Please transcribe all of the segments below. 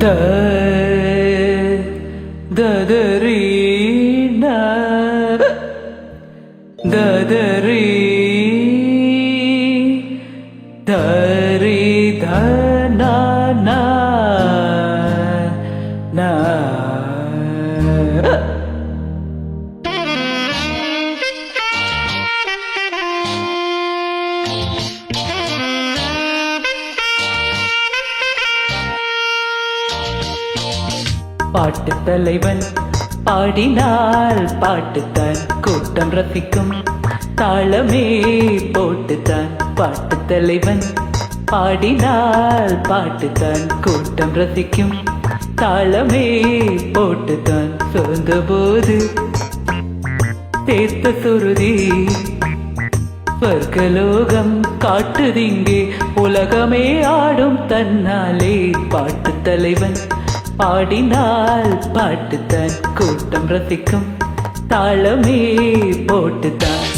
த ததரி ந ததரி தரி தன ந ந பாட்டு தலைவன் பாடினால் பாட்டுத்தான் கூட்டம் ரசிக்கும் தாளமே போட்டுத்தான் பாட்டு தலைவன் பாடினால் பாட்டுத்தான் கூட்டம் ரசிக்கும் தாளமே போட்டுத்தான் சொந்த போது தேர்த்த சுருதி ஸ்வர்கலோகம் காட்டுதிங்கே உலகமே ஆடும் தன்னாலே பாட்டு தலைவன் பாடினால் பாட்டுத்தான் கூட்டம் ரசிக்கும் தாளமே போட்டுத்தான்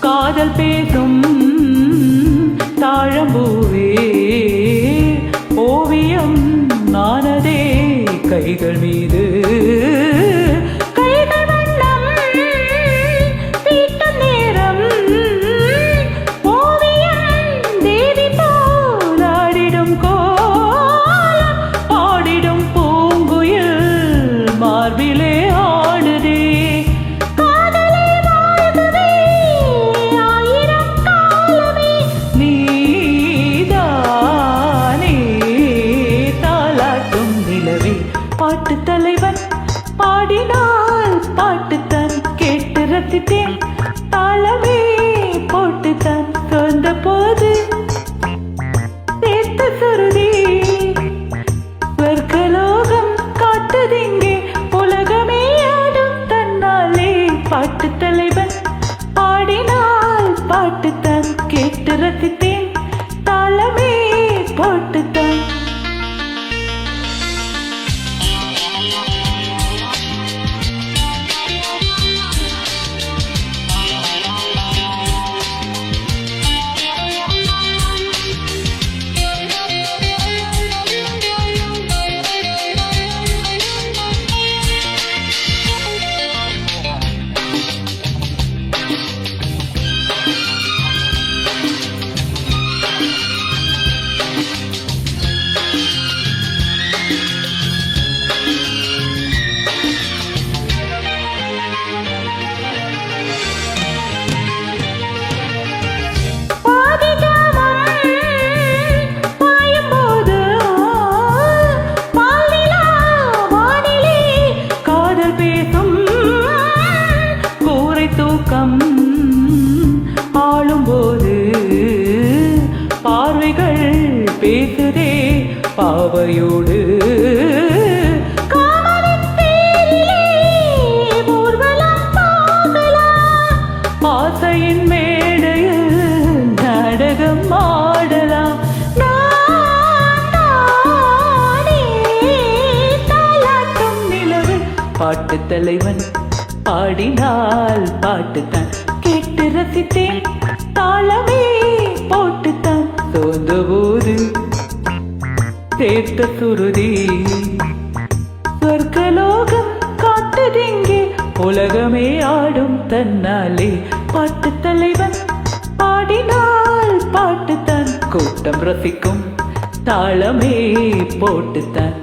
காதல் பேசும் தாழம்பூவே ஓவியம் நானதே கைகள் மீது பாட்டு தலைவன் பாடினால் பாட்டுத்தான் கேட்டு ரசித்தேன் தாளமே போட்டுத்தான் சொந்த போது சேர்த்த சுருதி ஸ்வர்கலோகம் காட்டுதிங்கே உலகமே ஆடும் தன்னாலே பாட்டு தலைவன் பாடினால் பாட்டுத்தான் கேட்டு ரசித்தேன் தாளமே போட்டுத்தான் ஆளும்போது பார்வைகள் பேசுதே பாவையோடு ஆசையின் மேடையில் நாடகம் ஆடலாம் தாலாட்டும் நிலவு பாட்டு தலைவன் பாடினால் பாட்டுத்தான் கேட்டு ரசித்தேன் தாளமே போட்டுத்தான் சொந்த போது சேர்த்த சுருதி ஸ்வர்கலோகம் காட்டுதிங்கே உலகமே ஆடும் தன்னாலே பாட்டு தலைவன் பாடினால் பாட்டுத்தான் கூட்டம் ரசிக்கும் தாளமே போட்டுத்தான்